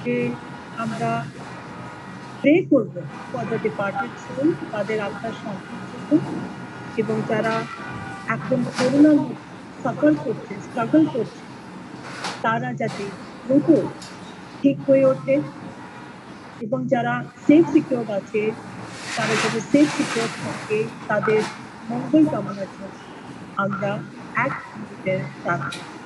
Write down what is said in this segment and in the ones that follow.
যে আমরা প্রে করব ফর দ্য ডিপার্টেড সোল, তাদের আত্মার শান্তির জন্য, এবং যারা এখন করোনার মধ্যে সাফার করছে, স্ট্রাগল করছে, তারা যাতে দ্রুত ঠিক হয়ে ওঠে, এবং যারা সেফ সিকিউর আছে তারা যাতে সেফ সিকিউর থাকে, তাদের মঙ্গল কামনার জন্য আমরা 1 মিনিটের প্রার্থনা করি।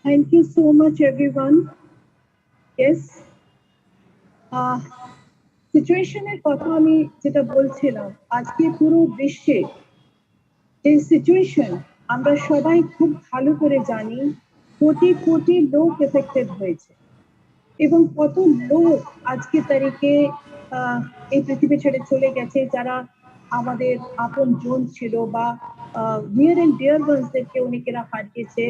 Thank you so much, everyone. Yes, সিচুয়েশনের কথা আমি যেটা বলছিলাম, আজকে পুরো বিশ্বে এই সিচুয়েশন আমরা সবাই খুব ভালো করে জানি। কোটি কোটি লোক এফেক্টেড হয়েছে, এবং কত লোক আজকে তারিখে এই পৃথিবী ছেড়ে চলে গেছে, যারা আমাদের আপন জন ছিল, বা নিয়ার এন্ড ডিয়ার ওয়ান্সদেরকে অনেকেরা হারিয়েছে।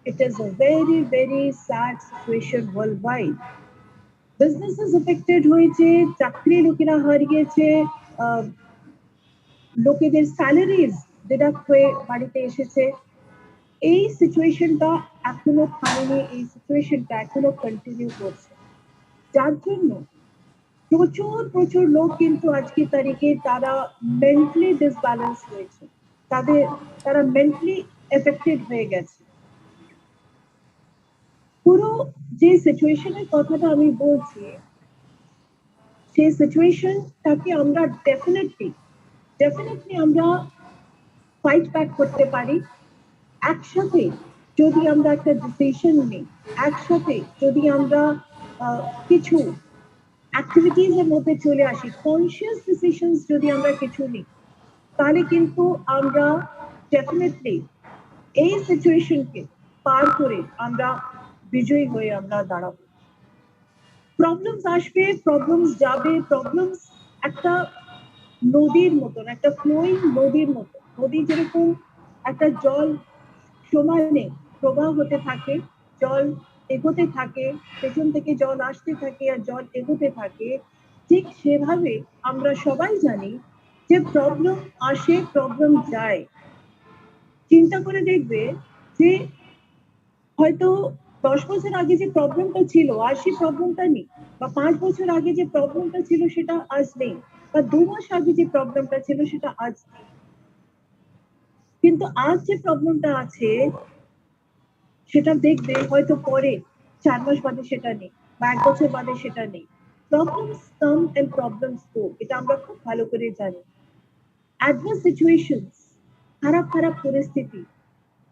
It is a very very sad situation world wide. Businesses affected হয়েছে, চাকরি লোকেরা হারিয়েছে, লোকেদের স্যালারিজ ডিডাক্ট হয়ে বাড়িতে এসেছে। এই সিচুয়েশনটা এখনো থামেনি, এই সিচুয়েশনটা এখনো কন্টিনিউ করছে, যার জন্য প্রচুর প্রচুর লোক কিন্তু আজকে তারিখে তারা মেন্টালি ডিসব্যালেন্স হয়েছে, তাদের তারা মেন্টালি এফেক্টেড হয়ে গেছে। পুরো যে সিচুয়েশনের কথাটা আমি বলছি, সেই সিচুয়েশনটাকে আমরা ডেফিনেটলি আমরা ফাইট ব্যাক করতে পারি একসাথে, যদি আমরা একটা ডিসিশন নিই, একসাথে যদি আমরা কিছু অ্যাক্টিভিটিস এর মধ্যে চলে আসি, কনসিয়াস ডিসিশনস যদি আমরা কিছু নিই, তাহলে কিন্তু আমরা ডেফিনেটলি এই সিচুয়েশনকে পার করে আমরা বিজয়ী হয়ে আমরা দাঁড়াবো। প্রবলেমস আসবে, প্রবলেমস যাবে, প্রবলেমস একটা নদীর মতন, একটা ফ্লোয়িং নদীর মতো। নদী যেরকম একটা জল সমানে প্রবাহ হতে থাকে, জল এগোতে থাকে, পেছন থেকে জল আসতে থাকে আর জল এগোতে থাকে, ঠিক সেভাবে আমরা সবাই জানি যে প্রবলেম আসে, প্রবলেম যায়। চিন্তা করে দেখবে যে হয়তো 10 বছর আগে যে প্রবলেমটা ছিল আর সেই প্রবলেমটা নেই, বা 5 বছর আগে যে প্রবলেমটা ছিল সেটা আজ নেই, বা 2 মাস আগে যে প্রবলেমটা ছিল সেটা আজ নেই। কিন্তু আজ যে প্রবলেমটা আছে সেটা দেখবে হয়তো পরে 4 মাস বাদে সেটা নেই, বা 1 বছর বাদে সেটা নেই। প্রবলেমস কাম এন্ড প্রবলেমস গো, এটা আমরা খুব ভালো করে জানি। অ্যাডভার্স সিচুয়েশনস, খারাপ খারাপ পরিস্থিতি,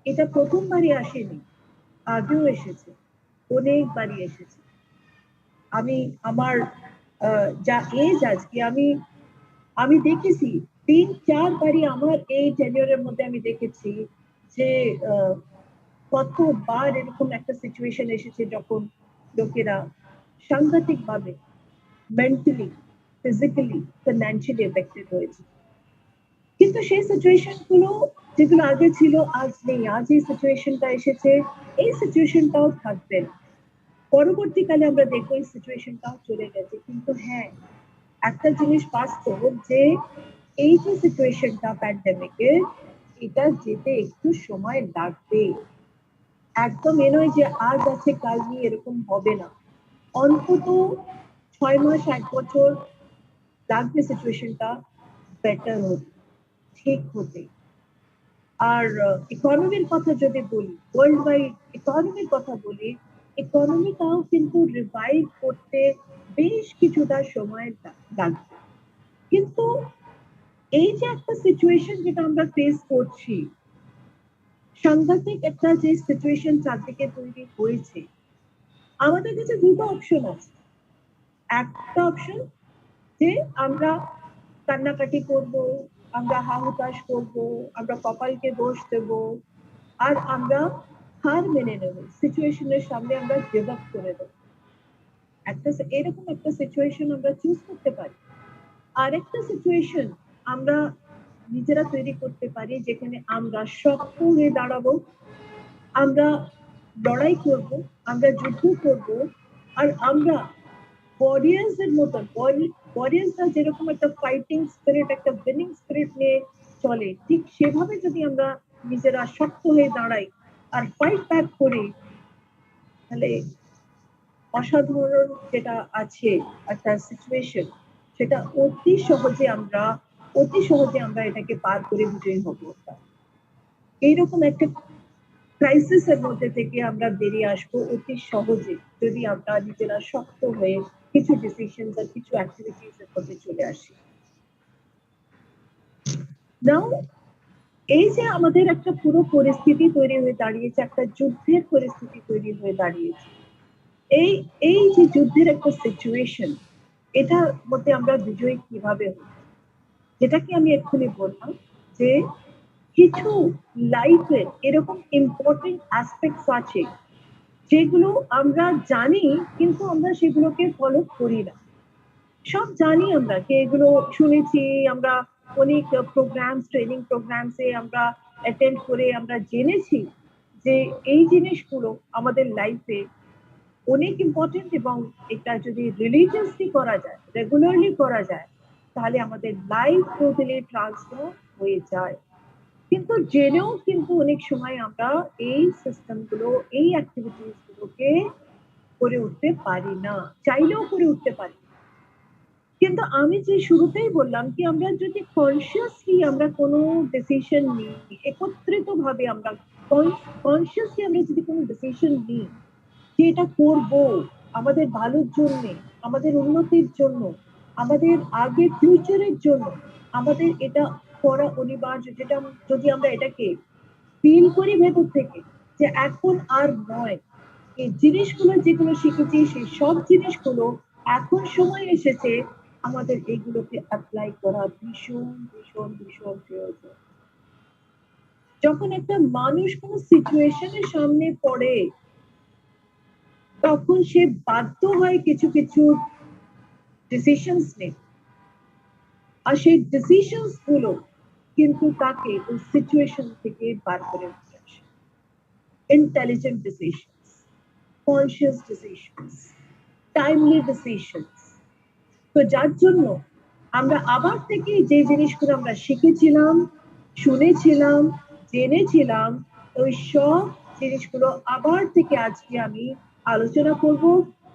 এটা প্রথমবারই আসেনি, আগেও এসেছে, অনেকবারই এসেছে। আমি আমার যা এজ আজকে, আমি আমি দেখেছি 3-4 বারই আমার এই টেনিয়রের মধ্যে আমি দেখেছি যে কতবার এরকম একটা সিচুয়েশন এসেছে যখন লোকেরা সাংঘাতিক ভাবে মেন্টালি, ফিজিক্যালি, ফিনান্সিয়ালি এফেক্টেড হয়েছে। কিন্তু সেই সিচুয়েশন গুলো যেগুলো আগে ছিল আজ নেই, আজ এই সিচুয়েশনটা এসেছে, এই সিচুয়েশনটাও থাকবে না। পরবর্তীকালে আমরা দেখবো এই সিচুয়েশনটাও চলে গেছে। কিন্তু হ্যাঁ, একটা জিনিস বাস্তব যে এই যে সিচুয়েশনটা প্যান্ডেমিকের, এটা যেতে একটু সময় লাগবে। একদম এ নয় যে আজ আছে কাল নিয়ে এরকম হবে না, অন্তত 6 মাস 1 বছর লাগবে সিচুয়েশনটা বেটার হতে, ঠিক হতে। আর ইকোনমির কথা যদি বলি, ওয়ার্ল্ড ওয়াইড ইকোনমির কথা বলি, ইকোনমিটাও কিন্তু রিভাইভ করতে বেশ কিছুটা সময় লাগবে। কিন্তু এই যে একটা সিচুয়েশন যেটা আমরা ফেস করছি, সাংঘাতিক একটা যে সিচুয়েশন চারদিকে তৈরি হয়েছে, আমাদের কাছে দুটো অপশন আছে। একটা অপশন যে আমরা কান্নাকাটি করব, আমরা হাহুতাশ করব, আমরা কপালকে দোষ দেব, আর আমরা হার মেনে নেব, সিচুয়েশনের সামনে আমরা গিভ আপ করে দেব। একটা এরকম একটা সিচুয়েশন আমরা চুজ করতে পারি। আরেকটা সিচুয়েশন আমরা নিজেরা তৈরি করতে পারি, যেখানে আমরা শক্ত হয়ে দাঁড়াবো, আমরা লড়াই করব, আমরা যুদ্ধ করব, আর আমরা ওয়ারিয়ার্স এর মতন, ওয়ারিয়ার্সরা যেরকম একটা ফাইটিং স্পিরিট, একটা উইনিং স্পিরিট নিয়ে চলে, ঠিক সেভাবে যদি আমরা নিজেরা শক্ত হয়ে দাঁড়াই আর ফাইট ব্যাক করি, তাহলে অসাধারণ যেটা আছে একটা সিচুয়েশন, সেটা অতি সহজে আমরা এটাকে পার করে বিজয়ী হব। এইরকম একটা ক্রাইসিসের মধ্যে থেকে আমরা বেরিয়ে আসবো অতি সহজে, যদি আমরা নিজেরা শক্ত হয়ে কিছু ডিসিশন আর কিছু অ্যাক্টিভিটিস এর মধ্যে চলে আসি। নাও এই যে আমাদের একটা পুরো পরিস্থিতি তৈরি হয়ে দাঁড়িয়েছে, একটা যুদ্ধের পরিস্থিতি তৈরি হয়ে দাঁড়িয়েছে, এই এই যে যুদ্ধের একটা সিচুয়েশন, এটার মধ্যে আমরা বিজয়ী কিভাবে হব, যেটাকে আমি এক্ষুনি বললাম যে কিছু লাইফের এরকম ইম্পর্টেন্ট অ্যাসপেক্টস আছে যেগুলো আমরা জানি, কিন্তু আমরা সেগুলোকে ফলো করি না। সব জানি আমরা, যে এগুলো শুনেছি আমরা, অনেক প্রোগ্রামস, ট্রেনিং প্রোগ্রামসে আমরা অ্যাটেন্ড করে আমরা জেনেছি যে এই জিনিসগুলো আমাদের লাইফে অনেক ইম্পর্টেন্ট, এবং এটা যদি রিলিজিয়াসলি করা যায়, রেগুলারলি করা যায়, তাহলে আমাদের লাইফ টোটালি ট্রান্সফর্ম হয়ে যায়। কিন্তু জেনেও কিন্তু অনেক সময় আমরা এই সিস্টেমগুলো, এই অ্যাক্টিভিটিস গুলোকে করে উঠতে পারি না, চাইলেও করে উঠতে পারি। কিন্তু আমি যে শুরুতেই বললাম কি, আমরা যদি কনসিয়াসলি আমরা কোনো ডিসিশন নিই, একত্রিত ভাবে আমরা কনসিয়াসলি আমরা যদি কোনো ডিসিশন নিই যে এটা করব আমাদের ভালোর জন্য, আমাদের উন্নতির জন্য, আমাদের আগে ফিউচারের জন্য, আমাদের এটা করা অনিবার্য, যেটা যদি আমরা এটাকে ফিল করি ভেতর থেকে যে এখন আর নয়, এই জিনিসগুলো যেগুলো শিখেছি সেই সব জিনিসগুলো এখন সময় এসেছে আমাদের এগুলোকে অ্যাপ্লাই করা ভীষণ ভীষণ ভীষণ প্রয়োজন। যখন একটা মানুষ কোনো সিচুয়েশনের সামনে পড়ে, তখন সে বাধ্য হয় কিছু কিছু ডিসিশনস নিতে, আর সেই ডিসিশনস গুলো কিন্তু তাকে ওই সিচুয়েশন থেকে বার করে নিয়ে আসে। Intelligent decisions, conscious decisions, timely decisions. তো যার জন্য আমরা আবার থেকে যে জিনিসগুলো আমরা শিখেছিলাম, শুনেছিলাম, জেনেছিলাম, ওই সব জিনিসগুলো আবার থেকে আজকে আমি আলোচনা করব।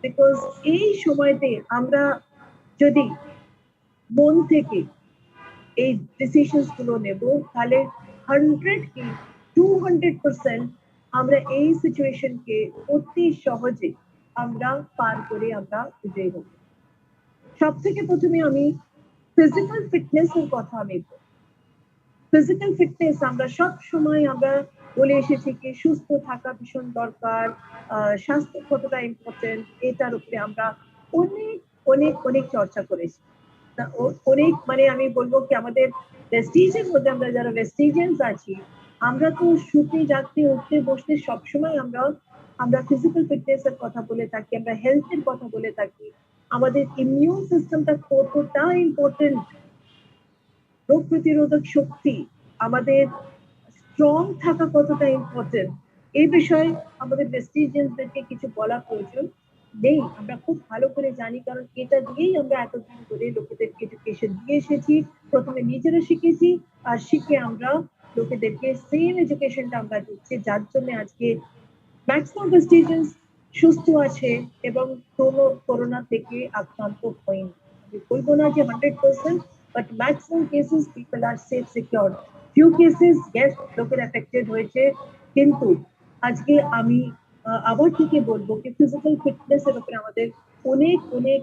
বিকজ এই সময়তে আমরা যদি মন থেকে এই ডিসিশনস গুলো নেব, তাহলে 100 কি 200% আমরা এই সিচুয়েশনকে অতি সহজে আমরা পার করে আমরা বিজয়ী হব। সব থেকে প্রথমে আমি ফিজিক্যাল ফিটনেস এর কথা আমি বলবো। ফিজিক্যাল ফিটনেস আমরা সব সময় আমরা বলে এসেছি কি সুস্থ থাকা ভীষণ দরকার, স্বাস্থ্য কতটা ইম্পর্টেন্ট, এটার উপরে আমরা অনেক অনেক অনেক চর্চা করেছি। অনেক মানে আমি বলবো কি, আমাদের ভেস্টিজের মধ্যে আমরা যারা ভেস্টিজিয়ানস আছি, আমরা তো শুতে জাগতে উঠতে বসতে সবসময় আমরা আমরা ফিজিক্যাল ফিটনেস এর কথা বলে থাকি, আমরা হেলথ এর কথা বলে থাকি, আমাদের ইমিউন সিস্টেমটা কতটা ইম্পর্টেন্ট, রোগ প্রতিরোধক শক্তি আমাদের স্ট্রং থাকা কতটা ইম্পর্টেন্ট, এই বিষয়ে আমাদের ভেস্টিজিয়ানসদেরকে কিছু বলা প্রয়োজন নেই। আমরা খুব ভালো করে জানি, কারণ এটা দিয়েই আমরা এতদিন ধরে লোকেদেরকে এডুকেশন দিয়ে এসেছি। প্রথমে নিজেরা শিখেছি, আর শিখে আমরা লোকেদেরকে সেম এডুকেশনটা আমরা দিচ্ছি, যার জন্য আজকে ম্যাক্সিমাম ভেস্টিজেন্স সুস্থ আছে এবং কোনো করোনা থেকে আক্রান্ত হয়নি। আমি বলবো না যে 100%, but maximum cases people are safe secure. Few cases yes লোকের এফেক্টেড হয়েছে, কিন্তু আজকে আমি আবার থেকে বলবো কি ফিজিক্যাল ফিটনেস এর উপরে আমাদের অনেক অনেক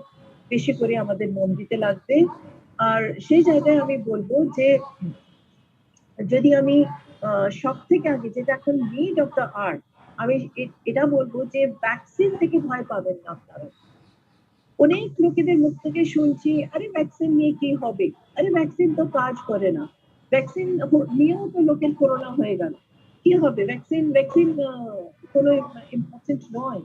বেশি করে আমাদের মন দিতে লাগবে। আর সেই জায়গায় আমি বলবো যে যদি আমি সব থেকে আগে যেটা এখন নিড অফ দ্য আর্ট, আমি এটা বলবো যে ভ্যাকসিন থেকে ভয় পাবেন না আপনারা। অনেক লোকেদের মুখ থেকে শুনছি আরে ভ্যাকসিন নিয়ে কি হবে, আরে ভ্যাকসিন তো কাজ করে না, ভ্যাকসিন নিয়েও তো লোকের করোনা হয়ে গেল, কি হবে ভ্যাকসিন, ভ্যাকসিন কোনো ইম্পর্টেন্ট নয়।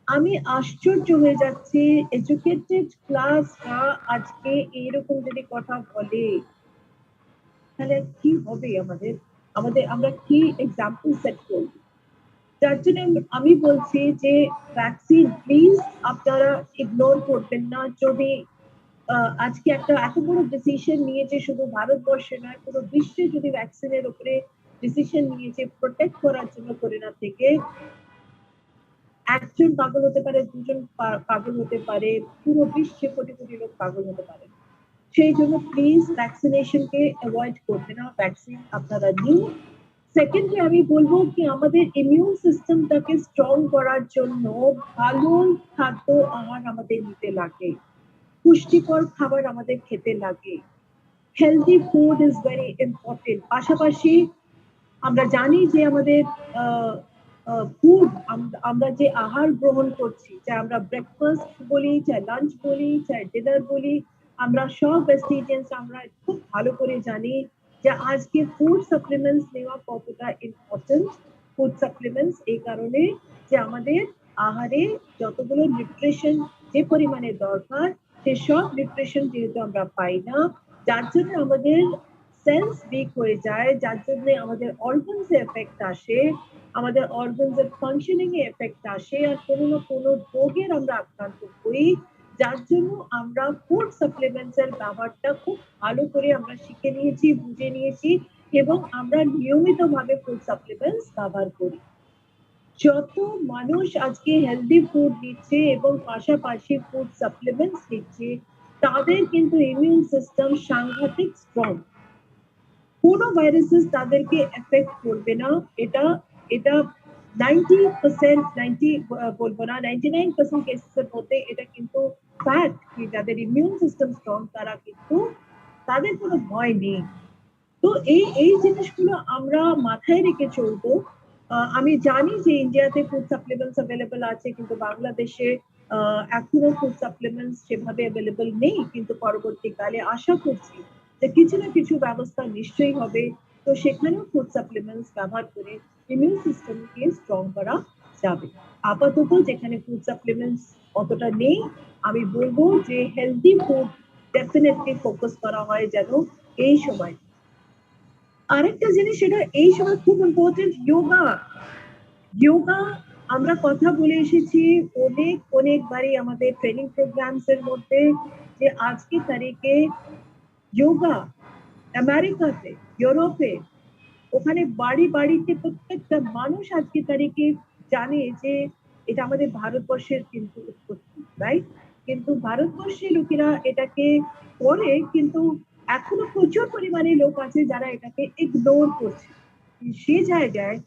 আমি আশ্চর্য হয়ে যাচ্ছি এডুকেটেড ক্লাসরা আজকে এইরকম যদি কথা বলে, তাহলে কি হবে আমাদের, আমরা কি এক্সাম্পল সেট করব। যার জন্য আমি বলছি যে ভ্যাকসিন প্লিজ আপনারা ইগনোর করবেন না। যদি আজকে একটা এত বড় ডিসিশন নিয়েছে, শুধু ভারতবর্ষে নয় পুরো বিশ্বে যদি ভ্যাকসিনের উপরে ডিসিশন নিয়েছে প্রোটেক্ট করার জন্য করোনা থেকে, একজন পাগল হতে পারে, দুজন পাগল হতে পারে, পুরো বিশ্বে কোটি কোটি লোক পাগল হতে পারে। সেই জন্য প্লিজ ভ্যাকসিনেশনকে অ্যাভয়েড করবে না, ভ্যাকসিন আপনারা নিন। সেকেন্ডলি আমি বলবো কি আমাদের ইমিউন সিস্টেমটাকে স্ট্রং করার জন্য ভালো খাদ্য আহার আমাদের নিতে লাগে, পুষ্টিকর খাবার আমাদের খেতে লাগে। Healthy food is very important. পাশাপাশি আমরা জানি যে আমাদের ফুড, আমরা যে আহার গ্রহণ করছি, চাই আমরা ব্রেকফাস্ট বলি, চাই লাঞ্চ বলি, চাই ডিনার বলি, আমরা সব ভেজিটেরিয়ানস আমরা খুব ভালো করে জানি যে আজকে ফুড সাপ্লিমেন্টস নেওয়া কতটা ইম্পর্টেন্ট। ফুড সাপ্লিমেন্টস এই কারণে যে আমাদের আহারে যতগুলো নিউট্রিশন যে পরিমাণে দরকার, সে সব নিউট্রিশন যেহেতু আমরা পাই না, যার জন্য আমাদের সেলস উইক হয়ে যায়, যার জন্য আমাদের অর্গানস এ এফেক্ট আসে, আমাদের অর্গানস এর ফাংশনিং এ এফেক্ট আসে, আর কোনো না কোনো রোগের আমরা আক্রান্ত হই। যার জন্য আমরা ফুড সাপ্লিমেন্টস এর ব্যবহারটা খুব ভালো করে আমরা শিখে নিয়েছি, বুঝে নিয়েছি, এবং আমরা নিয়মিত ভাবে ফুড সাপ্লিমেন্টস ব্যবহার করি। যত মানুষ আজকে হেলদি ফুড নিচ্ছে এবং পাশাপাশি ফুড সাপ্লিমেন্টস নিচ্ছে, তাদের কিন্তু ইমিউন সিস্টেম সাংঘাতিক স্ট্রং। কোনো ভাইরাসেস তাদেরকে এফেক্ট করবে না। এটা এটা 90%, 90 বলবো না, 99% কেসের মধ্যে এটা কিন্তু ফ্যাক্ট কি যাদের ইমিউন সিস্টেম স্ট্রং তারা কিন্তু তাদের কোনো ভয় নেই। তো এই এই জিনিসগুলো আমরা মাথায় রেখে চলবো। আমি জানি যে ইন্ডিয়াতে ফুড সাপ্লিমেন্টস অ্যাভেলেবল আছে, কিন্তু বাংলাদেশে এখনো ফুড সাপ্লিমেন্টস সেভাবে অ্যাভেলেবল নেই, কিন্তু পরবর্তীকালে আশা করছি যে কিছু না কিছু ব্যবস্থা নিশ্চয়ই হবে। তো সেখানেও ফুড সাপ্লিমেন্টস ব্যবহার করে ইমিউন সিস্টেমকে স্ট্রং করা যাবে। আপাতত যেখানে ফুড সাপ্লিমেন্টস অতটা নেই, আমি বলবো যে হেলদি ফুড ডেফিনেটলি ফোকাস করা হয় যেন এই সময়। আরেকটা জিনিস সেটা এই সময় খুব ইম্পর্টেন্ট, যোগা। যোগা আমরা কথা বলে এসেছি অনেক অনেকবারই আমাদের ট্রেনিং প্রোগ্রামস এর মধ্যে, যে আজকে তারিখে যোগা আমেরিকাতে, ইউরোপে, ওখানে বাড়ি বাড়িতে প্রত্যেকটা মানুষ আজকে তারিখে জানে যে এটা আমাদের ভারতবর্ষের কিন্তু উৎপত্তি, রাইট? কিন্তু ভারতবর্ষের লোকেরা এটাকে করে, কিন্তু এখনো প্রচুর পরিমাণে লোক আছে যারা এটাকে ইগনোর করছে। সে জায়গায়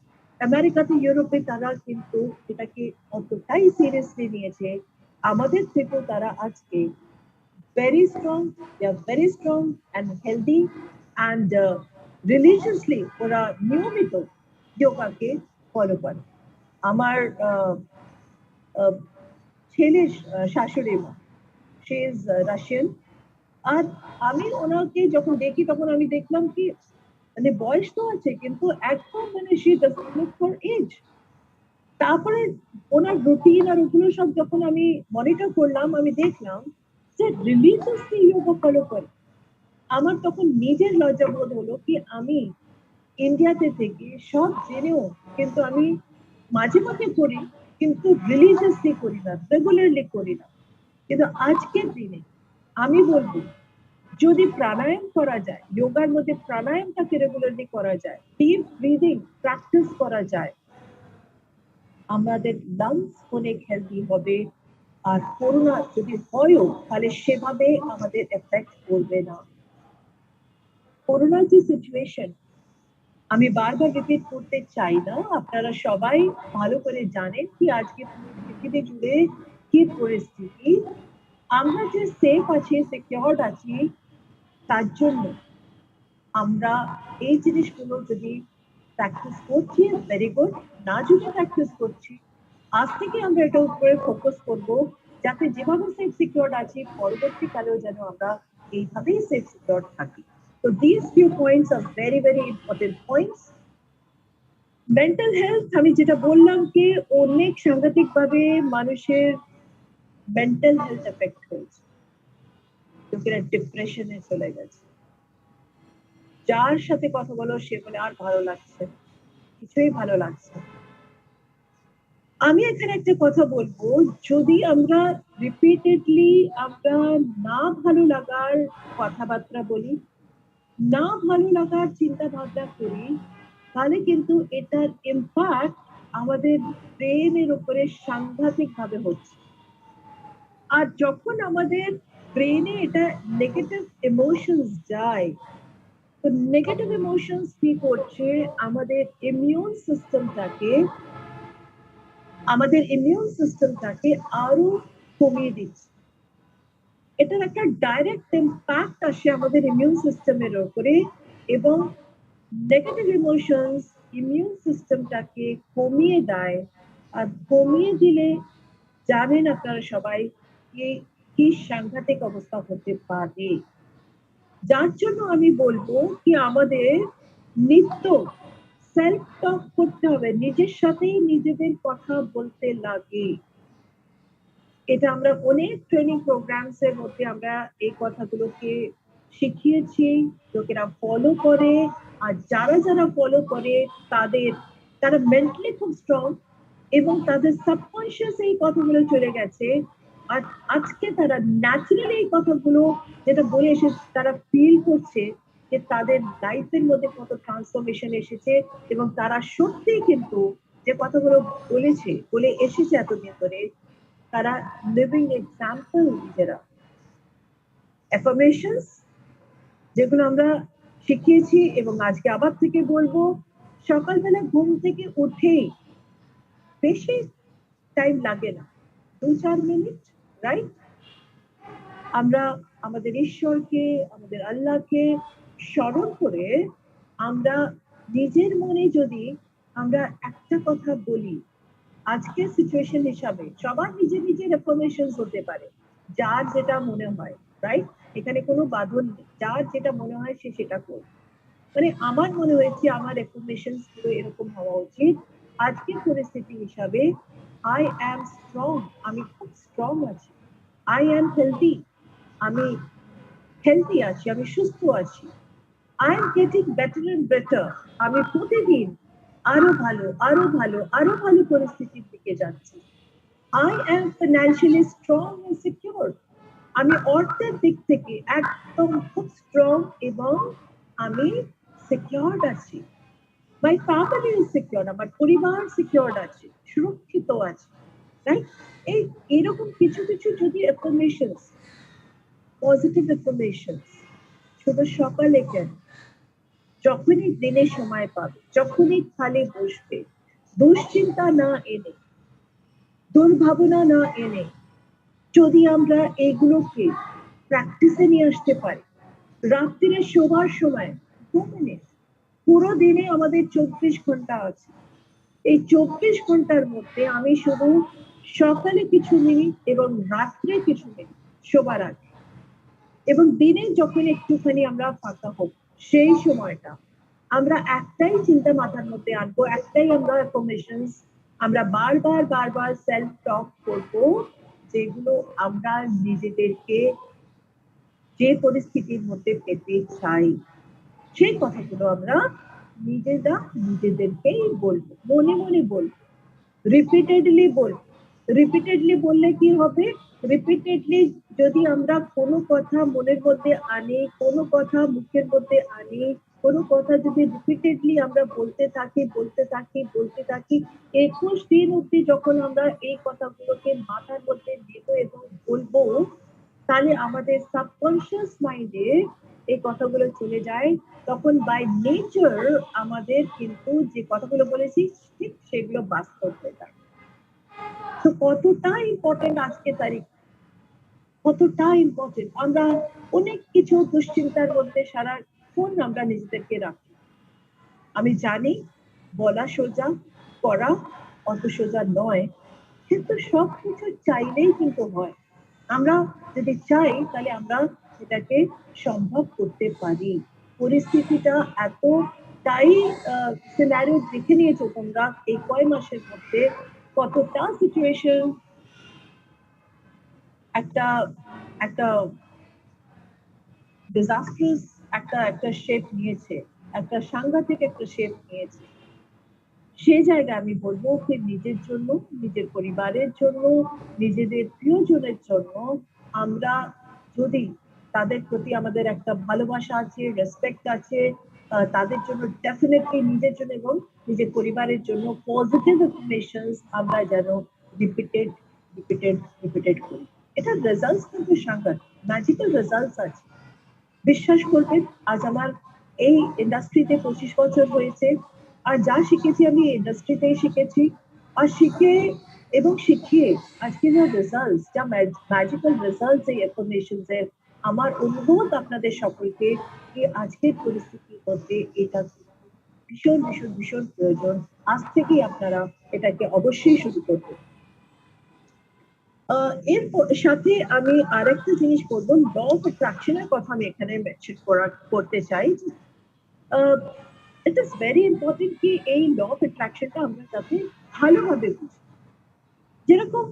আমেরিকাতে, ইউরোপে তারা কিন্তু এটাকে অতটাই সিরিয়াসলি নিয়েছে, আমাদের থেকেও তারা আজকে very strong, they are very strong and healthy, and religiously ওরা নিয়মিত যোগাকে ফলো করে। আমার আহ, ছেলের শাশুড়ি মা, সে ইজ রাশিয়ান, আর আমি ওনাকে যখন দেখি তখন আমি দেখলাম কি মানে বয়স তো আছে কিন্তু একদম মানে সে ডাজন্ট লুক ফর এজ। তারপরে ওনার রুটিন আর ওগুলো সব যখন আমি মনিটর করলাম, আমি দেখলাম যে রিলিজিয়াসলি যোগা ফলো করে। আমার তখন নিজের লজ্জা বোধ হলো কি আমি ইন্ডিয়াতে থেকে সব জেনেও কিন্তু আমি মাঝে মাঝে করি, কিন্তু রিলিজিয়াসলি করি না, রেগুলারলি করি না। কিন্তু আজকের দিনে আমি বলবো যদি প্রাণায়াম করা যায়, যোগার মধ্যে প্রাণায়ামটাকে রেগুলারলি করা যায়, ডিপ ব্রিদিং প্র্যাকটিস করা যায়, আমাদের লাংস অনেক হেলদি হবে, আর করোনা যদি হয়ও তাহলে সেভাবে আমাদের এফেক্ট করবে না। করোনার যে সিচুয়েশন, আমি বারবার রিপিট করতে চাই না, আপনারা সবাই ভালো করে জানেন কি আজকে পুরো পৃথিবী জুড়ে কি পরিস্থিতি। আমরা যে সেফ আছি, সিকিউরড আছি, তার জন্য আমরা এই জিনিসগুলো যদি প্র্যাকটিস করছি ভেরি গুড, না যদি প্র্যাকটিস করছি আজ থেকে আমরা এটার উপরে ফোকাস করব, যাতে যেভাবে সেফ সিকিউরড আছি পরবর্তীকালেও যেন আমরা এইভাবেই সেফ সিকিউরড থাকি। তো this few points are very very important points. Mental health আমি যেটা বললাম কি অনেক সাংঘাতিক ভাবে মানুষের মেন্টাল হেলথ এফেক্ট হয়েছে, লোকেরা ডিপ্রেশনে চলে গেছে, যার সাথে কথা বলো সে বলে আর ভালো লাগছে, কিছুই ভালো লাগছে। আমি এখানে একটা কথা বলবো, যদি আমরা রিপিটেডলি আমরা না ভালো লাগার কথাবার্তা বলি, না ভালো লাগার চিন্তা ভাবনা করি, তাহলে কিন্তু এটার ইম্প্যাক্ট আমাদের ব্রেনের উপরে সাংঘাতিক ভাবে হচ্ছে। আর যখন আমাদের ব্রেনে এটা নেগেটিভ ইমোশনস যায়, তো নেগেটিভ ইমোশনস কি করছে, আমাদের ইমিউন সিস্টেমটাকে আরো কমিয়ে দিচ্ছে। এটার একটা ডাইরেক্ট ইম্প্যাক্ট আসে আমাদের ইমিউন সিস্টেমের উপরে, এবং নেগেটিভ ইমোশনস ইমিউন সিস্টেমটাকে কমিয়ে দেয়। আর কমিয়ে দিলে জানেন আপনারা সবাই কি সাংঘাতিক অবস্থা হতে পারে। যার জন্য আমি বলবো কি আমাদের নিত্য সেলফ টক করতে হবে, নিজের সাথেই নিজেদের কথা বলতে লাগে। এটা আমরা অনেক ট্রেনিং প্রোগ্রামস এর মধ্যে আমরা এই কথাগুলোকে শিখিয়েছি, লোকেরা ফলো করে। আর যারা যারা ফলো করে তারা মেন্টালি খুব স্ট্রং, এবং তাদের সাবকনশিয়াস এই কথাগুলো চলে গেছে। আর আজকে তারা ন্যাচারালি এই কথাগুলো যেটা বলে এসে তারা ফিল করছে যে তাদের লাইফের মধ্যে কত ট্রান্সফরমেশন এসেছে, এবং তারা সত্যি কিন্তু যে কথাগুলো বলে এসেছে এতদিন ধরে, তারা লিভিং এক্সাম্পল নিজেরা। অ্যাফার্মেশনস যেগুলো আমরা শিখিয়েছি এবং আজকে আবার থেকে বলবো, সকালবেলা ঘুম থেকে উঠেই বেশি টাইম লাগে না, 2-4 মিনিট, রাইট? আমরা আমাদের ঈশ্বরকে, আমাদের আল্লাহকে স্মরণ করে আমরা নিজের মনে যদি আমরা একটা কথা বলি, আজকের সিচুয়েশন হিসাবে সবার নিজের নিজের অ্যাফার্মেশনস হতে পারে, যার যেটা মনে হয়, রাইট? এখানে কোনো বাঁধন নেই, যার যেটা মনে হয় সে সেটা করবে। মানে আমার মনে হয়েছে আমার অ্যাফার্মেশনস গুলো এরকম হওয়া উচিত আজকের পরিস্থিতি হিসাবে। আই অ্যাম স্ট্রং, আমি খুব স্ট্রং আছি। আই অ্যাম হেলদি, আমি হেলদি আছি, আমি সুস্থ আছি। I am getting better and better, আমি প্রতিদিন আরো ভালো আরো ভালো আরো ভালো পরিস্থিতির দিকে যাচ্ছি। I am financially strong and secure, আমি অর্থের দিক থেকে একদম খুব স্ট্রং এবং আমি সিকিউরড আছি। মাই ফ্যামিলি ইজ সিকিউর, আমার পরিবার সিকিউরড আছে, সুরক্ষিত আছে, রাইট? এইরকম কিছু কিছু যদি অ্যাফার্মেশনস, পজিটিভ অ্যাফার্মেশনস শুধু সকালে কেন, যখনই দিনে সময় পাবে, যখনই খালি বসবে, দুশ্চিন্তা না এনে, দুর্ভাবনা না এনে যদি আমরা এগুলোকে প্র্যাকটিসে নিয়ে আসতে পারি, রাত্রিরে শোবার সময় 2 মিনিট, পুরো দিনে আমাদের 24 ঘন্টা আছে, এই 24 ঘন্টার মধ্যে আমি শুধু সকালে কিছু মিনিট এবং রাত্রে কিছু মিনিট শোবার আগে, এবং দিনে যখন একটুখানি আমরা ফাঁকা হোক সেই সময়টা আমরা একটাই চিন্তা মাথার মধ্যে আনবো, একটাই আমরা অ্যাফার্মেশনস আমরা বারবার বারবার সেলফ টক করব, যেগুলো আমরা নিজেদেরকে যে পরিস্থিতির মধ্যে পেতে চাই সেই কথাগুলো আমরা নিজেদেরকেই বলবো, মনে মনে বলবো, রিপিটেডলি বলবো। রিপিটেডলি বললে কি হবে, রিপিটেডলি যদি আমরা কোনো কথা মনের মধ্যে আনি, কোনো কথা মুখের মধ্যে আনি, কোনো কথা যদি রিপিটেডলি আমরা বলতে থাকি 21 দিন অব্দি যখন আমরা এই কথাগুলোকে মাথার মধ্যে নেব এবং বলবো, তাহলে আমাদের সাবকনশিয়াস মাইন্ডে এই কথাগুলো চলে যায়। তখন বাই নেচার আমাদের কিন্তু যে কথাগুলো বলেছি ঠিক সেগুলো বাস্তব হয়ে যায়। তো কতটা ইম্পর্টেন্ট আজকে তারিখ, কতটা ইম্পর্টেন্ট। আমরা অনেক কিছু দুশ্চিন্তার মধ্যে সারাক্ষণ আমরা নিজেদেরকে রাখি। আমি জানি বলা সোজা, করা অত সোজা নয়, কিন্তু সবকিছু চাইলেই কিন্তু হয়। আমরা যদি চাই তাহলে আমরা সেটাকে সম্ভব করতে পারি। পরিস্থিতিটা এতটাই সিনারিও দেখে নিয়েছো তোমরা এই কয় মাসের মধ্যে, কতটা সিচুয়েশন একটা একটা ডিজাস্ট্রাস একটা শেপ নিয়েছে, একটা সাংঘাতিক একটা শেপ নিয়েছে। সেই জায়গায় আমি বলবো যে নিজের জন্য, নিজের পরিবারের জন্য, নিজেদের প্রিয়জনের জন্য আমরা যদি তাদের প্রতি আমাদের একটা ভালোবাসা আছে, রেসপেক্ট আছে, তাদের জন্য ডেফিনেটলি নিজের জন্য এবং নিজের পরিবারের জন্য পজিটিভ এফার্মেশনস আমরা যেন রিপিটেড করি। এটা রেজাল্টস কিন্তু সাংঘাতিক, ম্যাজিক্যাল রেজাল্টস আছে। বিশ্বাস করবেন, আজ আমার এই ইন্ডাস্ট্রিতে 25 বছর হয়েছে, আর যা শিখেছি আমি ইন্ডাস্ট্রিতেই শিখেছি, আর শিখে এবং শিখিয়ে আজকে যা রেজাল্টস, যা ম্যাজিক্যাল রেজাল্টস এই এফার্মেশনস এর, আমার অনুরোধ আপনাদের সকলকে যে আজকের পরিস্থিতির মধ্যে এটা ভীষণ ভীষণ ভীষণ প্রয়োজন। আজ থেকেই আপনারা এটাকে অবশ্যই শুরু করবেন। এর সাথে আমি আরেকটা জিনিস বলবো, ল অফ অ্যাট্রাকশনের কথা আমি এখানে মেনশন করতে চাই। ইট ইজ ভেরি ইম্পর্টেন্ট কি এই ল অফ অ্যাট্রাকশনটা আমরা যাতে ভালোভাবে বুঝি। যেরকম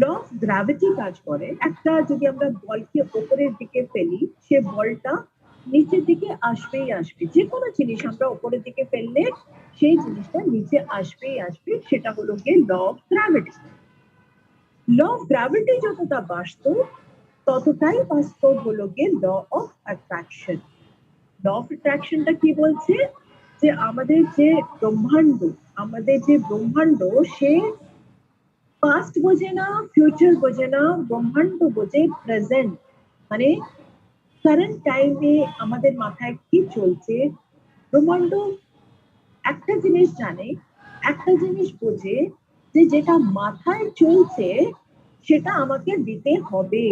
ল অফ গ্র্যাভিটি কাজ করে, একটা যদি আমরা বলকে উপরের দিকে ফেলি, সে বলটা নিচের দিকে আসবেই আসবে। যে কোনো জিনিস আমরা উপরের দিকে ফেললে সেই জিনিসটা নিচে আসবেই আসবে, সেটা হলো গিয়ে law of gravity. Law of gravity যতটা বাস্তব, ততটাই বাস্তব হলো গিয়ে law of attraction. Law of অ্যাট্রাকশনটা কি বলছে যে আমাদের যে ব্রহ্মাণ্ড সে পাস্ট বোঝে না, ফিউচার বোঝে না, ব্রহ্মাণ্ড বোঝে প্রেজেন্ট, মানে কারেন্ট টাইমে আমাদের মাথায় কি চলছে। ব্রহ্মাণ্ড একটা জিনিস জানে, একটা জিনিস বোঝে যে যেটা মাথায় চলছে সেটা আমাকে দিতে হবে,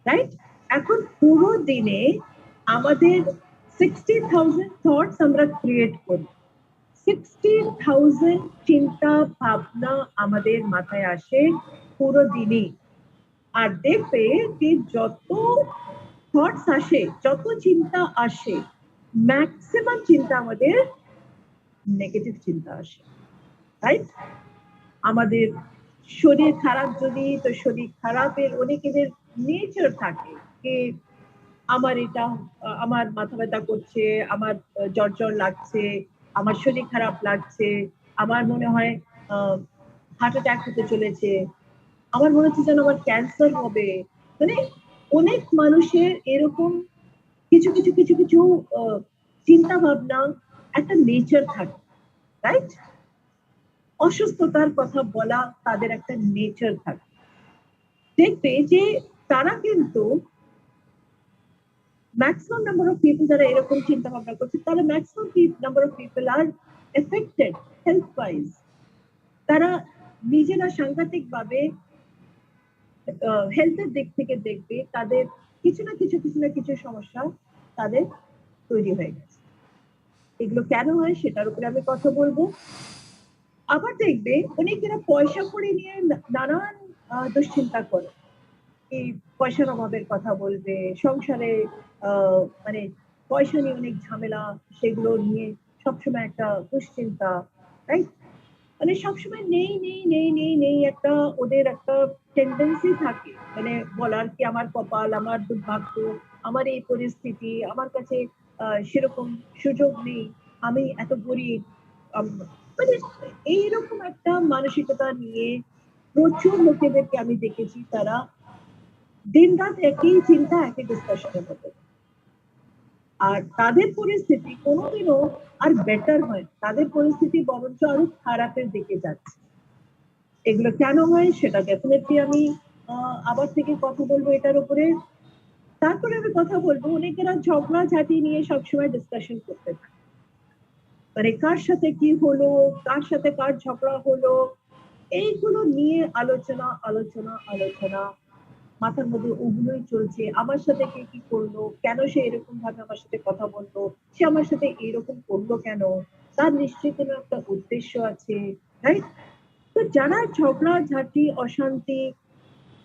রাইট? এখন পুরো দিনে আমাদের 60,000 থটস আমরা ক্রিয়েট করি, 60,000 চিন্তা ভাবনা আমাদের মাথায় আসে পুরো দিনে। আর দেখবে যে যত থটস আসে, যত চিন্তা আসে, ম্যাক্সিমাম চিন্তা আমাদের নেগেটিভ চিন্তা আসে, রাইট? আমাদের শরীর খারাপ যদি, তো শরীর খারাপের অনেকেদের নেচার থাকে যে আমার এটা, আমার মাথা ব্যথা করছে, আমার জ্বর লাগছে, আমার শরীর খারাপ লাগছে, আমার মনে হয় হার্ট অ্যাটাক হতে চলেছে, আমার মনে হচ্ছে যেন আমার ক্যান্সার হবে। মানে অনেক মানুষের এরকম কিছু কিছু কিছু কিছু চিন্তা ভাবনা, একটা নেচার থাকে, রাইট? অসুস্থতার কথা বলা তাদের একটা নেচার থাকে। দেখবে যে তারা কিন্তু ম্যাক্সিমাম নাম্বার অফ পিপল যারা এরকম চিন্তা ভাবনা করছে, তারা maximum number of people are affected health wise. তারা নিজেরা সাংঘাতিক ভাবে হেলথের দিক থেকে দেখবে তাদের কিছু না কিছু সমস্যা তাদের তৈরি হয়ে গেছে। এগুলো কেন হয় সেটার উপরে আমি কথা বলবো। আবার দেখবে অনেকেরা পয়সা করে নিয়ে নানান দুশ্চিন্তা করে, এই পয়সার অভাবের কথা বলবে, সংসারে মানে পয়সা নিয়ে অনেক ঝামেলা, সেগুলো নিয়ে সবসময় একটা দুশ্চিন্তা, রাইট? মানে সবসময় নেই নেই নেই নেই নেই একটা ওদের একটা টেন্ডেন্সি থাকে, মানে বলার কি আমার কপাল, আমার দুর্ভাগ্য, আমার এই পরিস্থিতি, আমার কাছে সেরকম সুযোগ নেই, আমি এত গরিব, মানে এইরকম একটা মানসিকতা নিয়ে প্রচুর লোকেদেরকে আমি দেখেছি, তারা দিন রাত একই চিন্তা, একই ডিসকাশনের মধ্যে। আর তাদের পরিস্থিতি কোনোদিনও আর বেটার হয়, তাদের পরিস্থিতি বরঞ্চ আরো খারাপের দিকে যাচ্ছে। এগুলো কেন হয় সেটা ডেফিনেটলি আমি আবার থেকে কথা বলবো এটার উপরে। তারপরে আমি কথা বলবো, অনেকেরা ঝগড়া ঝাঁটি নিয়ে সবসময় ডিসকাশন করতে থাকে, মানে কার সাথে কি হলো, কার সাথে কার ঝগড়া হলো, এইগুলো নিয়ে আলোচনা আলোচনা আলোচনা, মাথার মধ্যে ওগুলোই চলছে। আমার সাথে কে কি করলো, কেন সে এরকম ভাবে আমার সাথে কথা বললো, সে আমার সাথে এরকম করলো কেন, তার নিশ্চয়ই কোনো একটা উদ্দেশ্য আছে, রাইট? তো যারা ঝগড়া ঝাঁটি, অশান্তি,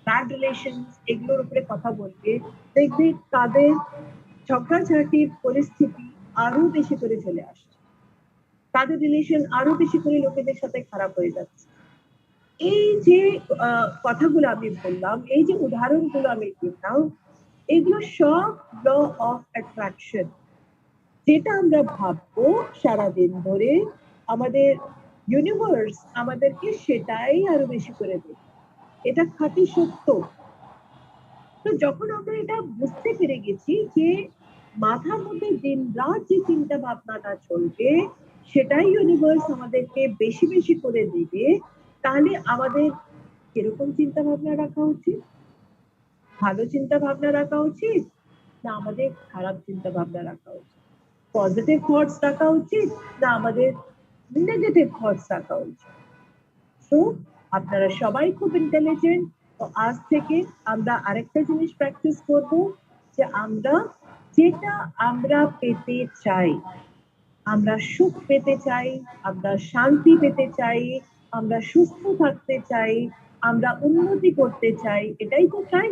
ব্যাড রিলেশন এগুলোর উপরে কথা বলবে, দেখবে তাদের ঝগড়াঝাটির পরিস্থিতি আরো বেশি করে চলে আসছে, তাদের রিলেশন আরো বেশি করে লোকেদের সাথে খারাপ হয়ে যাচ্ছে। এই যে কথাগুলো আমি বললাম, এই যে উদাহরণগুলো আমি দিলাম, এগুলো সব ল অফ অ্যাট্রাকশন। যেটা আমরা ভাববো সারাদিন ধরে, আমাদের ইউনিভার্স আমাদেরকে সেটাই আরো বেশি করে দেবে। এটা খাঁটি সত্য। তো যখন আমরা এটা বুঝতে পেরে গেছি যে মাথার মধ্যে দিন রাত যে চিন্তা ভাবনাটা চলবে সেটাই ইউনিভার্স আমাদেরকে বেশি বেশি করে দেবে, তাহলে আমাদের কিরকম চিন্তা ভাবনা রাখা উচিত? ভালো চিন্তা ভাবনা রাখা উচিত, না আমাদের খারাপ চিন্তা ভাবনা রাখা উচিত? পজিটিভ থটস রাখা উচিত, না আমাদের নেগেটিভ থটস রাখা উচিত? তো আপনারা সবাই খুব ইন্টেলিজেন্ট। তো আজ থেকে আমরা আরেকটা জিনিস প্র্যাকটিস করব, যে আমরা যেটা আমরা পেতে চাই, আমরা সুখ পেতে চাই, আমরা শান্তি পেতে চাই, আমরা সুস্থ থাকতে চাই, আমরা উন্নতি করতে চাই, এটাই তো চাই।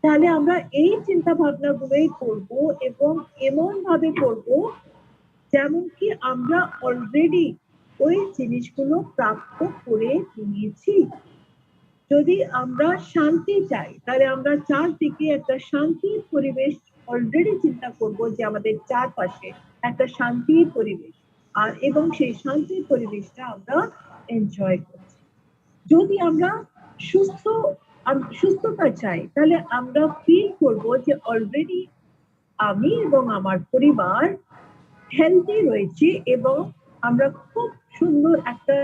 তাহলে আমরা এই চিন্তা ভাবনা গুলোই করব, এবং এমন ভাবে করব যেমন কি আমরা অলরেডি ওই জিনিসগুলো প্রাপ্ত করে নিয়েছি। যদি আমরা শান্তি চাই, তাহলে আমরা চারদিকে একটা শান্তির পরিবেশ অলরেডি চিন্তা করব, যে আমাদের চারপাশে একটা শান্তির পরিবেশ, আর এবং সেই শান্তির পরিবেশটা আমরা এনজয় করছি। যদি আমরা সুস্থ সুস্থতা চাই, তাহলে আমরা ফিল করব যে অলরেডি আমি এবং আমার পরিবার হেলদি রয়েছি, এবং আমরা খুব সুন্দর একটা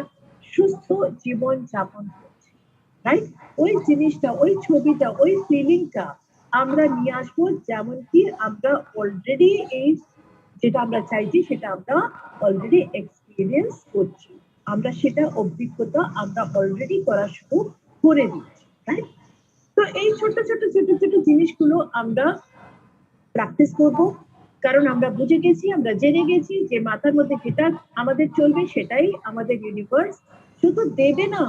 সুস্থ জীবন যাপন করছি, রাইট? ওই জিনিসটা, ওই ছবিটা, ওই ফিলিংটা আমরা নিয়ে আসবো, যেমন কি আমরা অলরেডি এই যেটা আমরা চাইছি সেটা আমরা অলরেডি এক্সপিরিয়েন্স করছি, আমরা সেটা অভিজ্ঞতা আমরা অলরেডি করা শুরু করে দিচ্ছি, রাইট? তো এই ছোট ছোট ছোট ছোট জিনিসগুলো আমরা প্র্যাকটিস করব, কারণ আমরা বুঝে গেছি, আমরা জেনে গেছি যে মাথার মধ্যে যেটা আমাদের চলবে সেটাই আমাদের ইউনিভার্স শুধু দেবে না,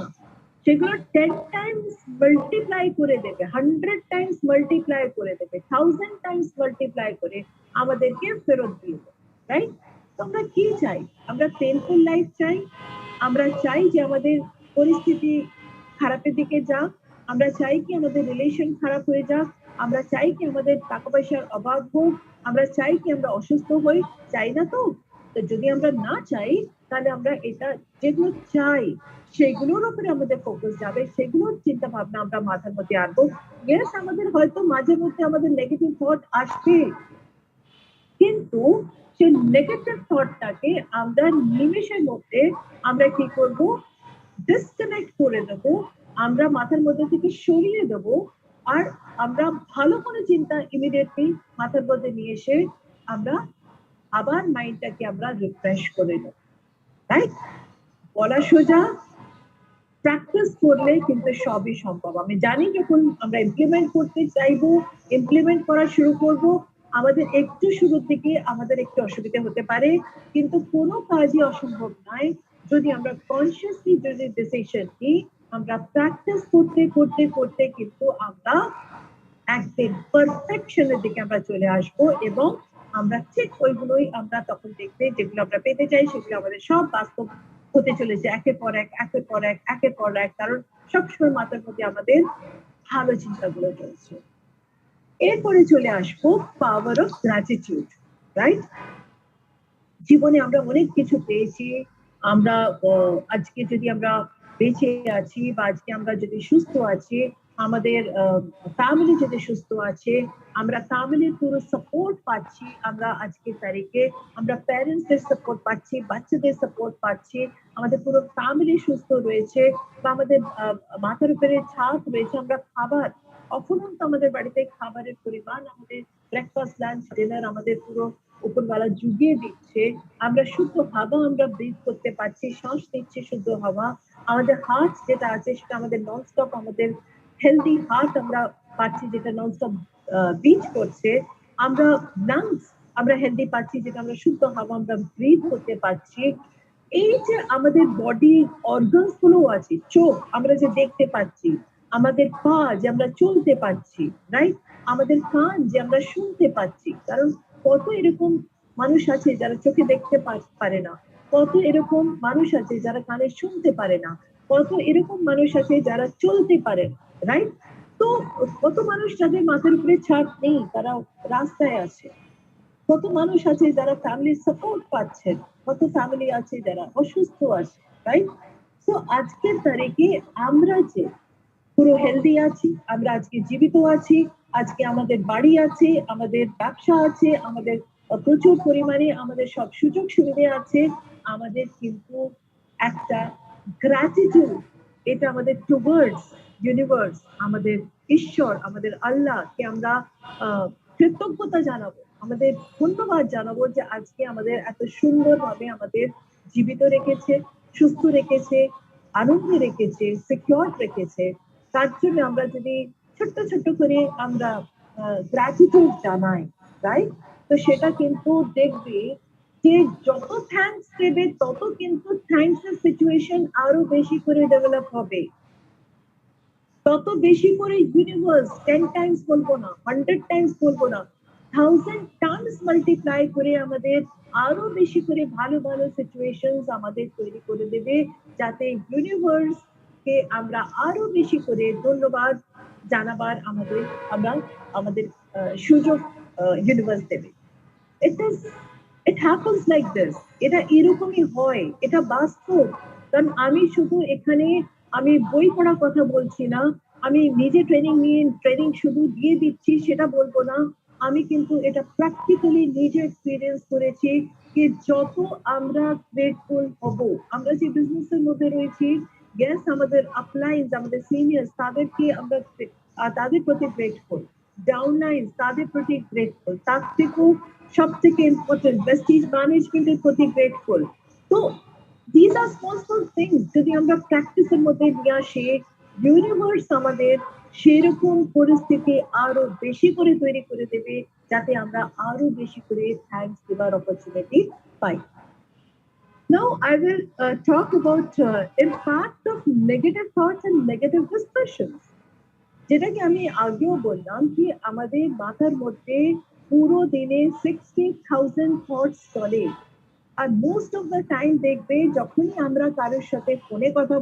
সেগুলো 10 টাইমস মাল্টিপ্লাই করে দেবে, 100 টাইমস মাল্টিপ্লাই করে দেবে, 1000 টাইমস মাল্টিপ্লাই করে আমাদেরকে ফেরত দিয়ে দেবে, রাইট? তো আমরা কি চাই? আমরা পেইনফুল লাইফ চাই? আমরা চাই যে আমাদের পরিস্থিতি খারাপের দিকে যাক? আমরা চাই কি আমাদের রিলেশন খারাপ হয়ে যাক? আমরা চাই কি আমাদের টাকা পয়সার অভাব হোক? আমরা চাই কি আমরা অসুস্থ হই? চাই না তো? তো যদি আমরা না চাই, তাহলে আমরা এটা যেগুলো চাই সেগুলোর উপরে আমাদের ফোকাস যাবে, সেগুলোর চিন্তা ভাবনা আমরা মাথার মধ্যে আনবো। ইয়েস, আমাদের হয়তো মাঝে মধ্যে আমাদের নেগেটিভ থট আসবে, কিন্তু সেই নেগেটিভ থটটাকে আমরা নিমেষের মধ্যে আমরা কি করব? ডিসকানেক্ট করে দেব, আমরা মাথার মধ্যে থেকে সরিয়ে দেব, আর আমরা ভালো কোনো চিন্তা ইমিডিয়েটলি মাথার মধ্যে নিয়ে এসে আমরা আবার মাইন্ডটাকে আমরা রিফ্রেশ করে দেব, রাইট? বলা সোজা, প্র্যাকটিস করলে কিন্তু সবই সম্ভব। আমি জানি যখন আমরা ইমপ্লিমেন্ট করতে চাইবো, ইমপ্লিমেন্ট করা শুরু করব, আমাদের একটু শুরুর দিকে আমাদের একটু অসুবিধা হতে পারে, কিন্তু কোনো কাজই অসম্ভব নয় যদি আমরা কনসিয়াসলি যদি ডিসিশন নিই। আমরা প্র্যাকটিস করতে করতে করতে কিন্তু আমরা একদিন পারফেকশনের দিকে আমরা চলে আসব, এবং আমরা ঠিক ওইগুলোই আমরা তখন দেখবে যেগুলো আমরা পেতে চাই সেগুলো আমাদের সব বাস্তব হতে চলেছে, একের পর এক একের পর এক একের পর এক, কারণ সবসময় মাথার মধ্যে আমাদের ভালো চিন্তাগুলো চলছে। এরপরে চলে আসবো পাওয়ার অফ গ্র্যাটিটিউড, রাইট? জীবনে আমরা অনেক কিছু পেয়েছি, আমরা আজকে যদি আমরা বেঁচে আছি বা আজকে আমরা যদি সুস্থ আছি, আমাদের ফ্যামিলি যদি সুস্থ আছে, আমরা ফ্যামিলির পুরো সাপোর্ট পাচ্ছি, আমরা আজকের তারিখে আমরা প্যারেন্টসদের সাপোর্ট পাচ্ছি, বাচ্চাদের সাপোর্ট পাচ্ছি, আমাদের পুরো ফ্যামিলি সুস্থ রয়েছে, বা আমাদের মাথার উপরে ছাদ রয়েছে, আমরা খাবার অফুরন্ত আমাদের বাড়িতে খাবারের পরিমাণ, আমাদের ব্রেকফাস্ট লাঞ্চ ডিনার আমাদের পুরো উপরওয়ালা জুগিয়ে দিচ্ছে, আমরা শুদ্ধ হাওয়া আমরা ব্রিথ করতে পারছি, শ্বাস নিচ্ছি শুদ্ধ হাওয়া, আমাদের হার্ট যেটা আছে সেটা আমাদের ননস্টপ, আমাদের হেলদি হার্ট আমরা পাচ্ছি যেটা ননস্টপ বিট করছে, আমরা লাংস আমরা হেলদি পাচ্ছি যেটা আমরা শুদ্ধ হাওয়া আমরা ব্রিথ করতে পারছি। এই যে আমাদের বডি অর্গানস গুলো আছে, চোখ আমরা যে দেখতে পাচ্ছি, আমাদের পা যে আমরা চলতে পারছি, রাইট, আমাদের কান যে আমরা শুনতে পাচ্ছি, কারণ কত এরকম মানুষ আছে যারা চোখে দেখতে পারে না, কত এরকম মানুষ আছে যারা কানে শুনতে পারে না, কত এরকম মানুষ আছে যারা চলতে পারে না, রাইট। তো কত মানুষ যাদের মাথার উপরে ছাদ নেই, তারা রাস্তায় আছে, কত মানুষ আছে যারা ফ্যামিলির সাপোর্ট পাচ্ছেন, কত ফ্যামিলি আছে যারা অসুস্থ আছে, রাইট। তো আজকের তারিখে আমরা যে পুরো হেলদি আছি, আমরা আজকে জীবিত আছি, আজকে আমাদের বাড়ি আছে, আমাদের ব্যবসা আছে, আমাদের প্রচুর পরিমাণে আমাদের সব সুযোগ সুবিধা আছে, আমাদের কিন্তু একটা গ্র্যাটিটিউড, এটা আমাদের টুয়ার্ডস ইউনিভার্স, আমাদের ঈশ্বর, আমাদের আল্লাহকে আমরা কৃতজ্ঞতা জানাবো, আমাদের ধন্যবাদ জানাবো যে আজকে আমাদের এত সুন্দরভাবে আমাদের জীবিত রেখেছে, সুস্থ রেখেছে, আনন্দে রেখেছে, সিকিউর রেখেছে। তার জন্য আমরা যদি ছোট্ট ছোট্ট করে আমরা গ্র্যাটিটিউড জানাই, রাইট, তো সেটা কিন্তু দেখবে যে যত থ্যাঙ্কস দেবে তত কিন্তু থ্যাঙ্কস এর সিচুয়েশন আরো বেশি করে ডেভেলপ হবে, তত বেশি করে ইউনিভার্স 10 টাইমস বলবো না, 100 টাইমস বলবো না, 1000 টাইমস মাল্টিপ্লাই করে আমাদের আরো বেশি করে ভালো ভালো সিচুয়েশনস আমাদের তৈরি করে দেবে, যাতে ইউনিভার্স কে আমরা আরো বেশি করে ধন্যবাদ জানাবার আমাদের আমরা আমাদের সুযোগ ইউনিভার্স দেবে। It is it happens like this, এটা এরকমই হয়, এটা বাস্তব। কারণ আমি শুধু এখানে আমি বই পড়ার কথা বলছি না, আমি নিজে ট্রেনিং নিয়ে ট্রেনিং শুধু দিয়ে দিচ্ছি সেটা বলবো না, আমি কিন্তু এটা প্র্যাকটিক্যালি নিজে এক্সপিরিয়েন্স করেছি যে যত আমরা গ্রেটফুল হব, আমরা যে বিজনেসের মধ্যে রয়েছি, ইয়েস আমাদের আপলাইন্স আমাদের সিনিয়র্স তাদেরকে আমরা তাদের প্রতি গ্রেটফুল, ডাউনলাইন্স তাদের প্রতি গ্রেটফুল, তার থেকেও সব থেকে ইম্পর্টেন্ট প্রেস্টিজ ম্যানেজমেন্টের প্রতি গ্রেটফুল। তো these are small small things যদি আমরা প্র্যাকটিসের মধ্যে নিয়ে আসি, ইউনিভার্স আমাদের সেরকম পরিস্থিতি আরো বেশি করে তৈরি করে দেবে, যাতে আমরা আরো বেশি করে থ্যাঙ্কস দেবার opportunity pi. Now I will talk about impact of negative thoughts and negative discussions, যেটাকে আমি আগেও বললাম কি আমাদের মাথার মধ্যে পুরো দিনে 60,000 থটস চলে, আর মোস্ট অফ দ্য টাইম দেখবে যখনই আমরা কারোর সাথে ফোনে কথা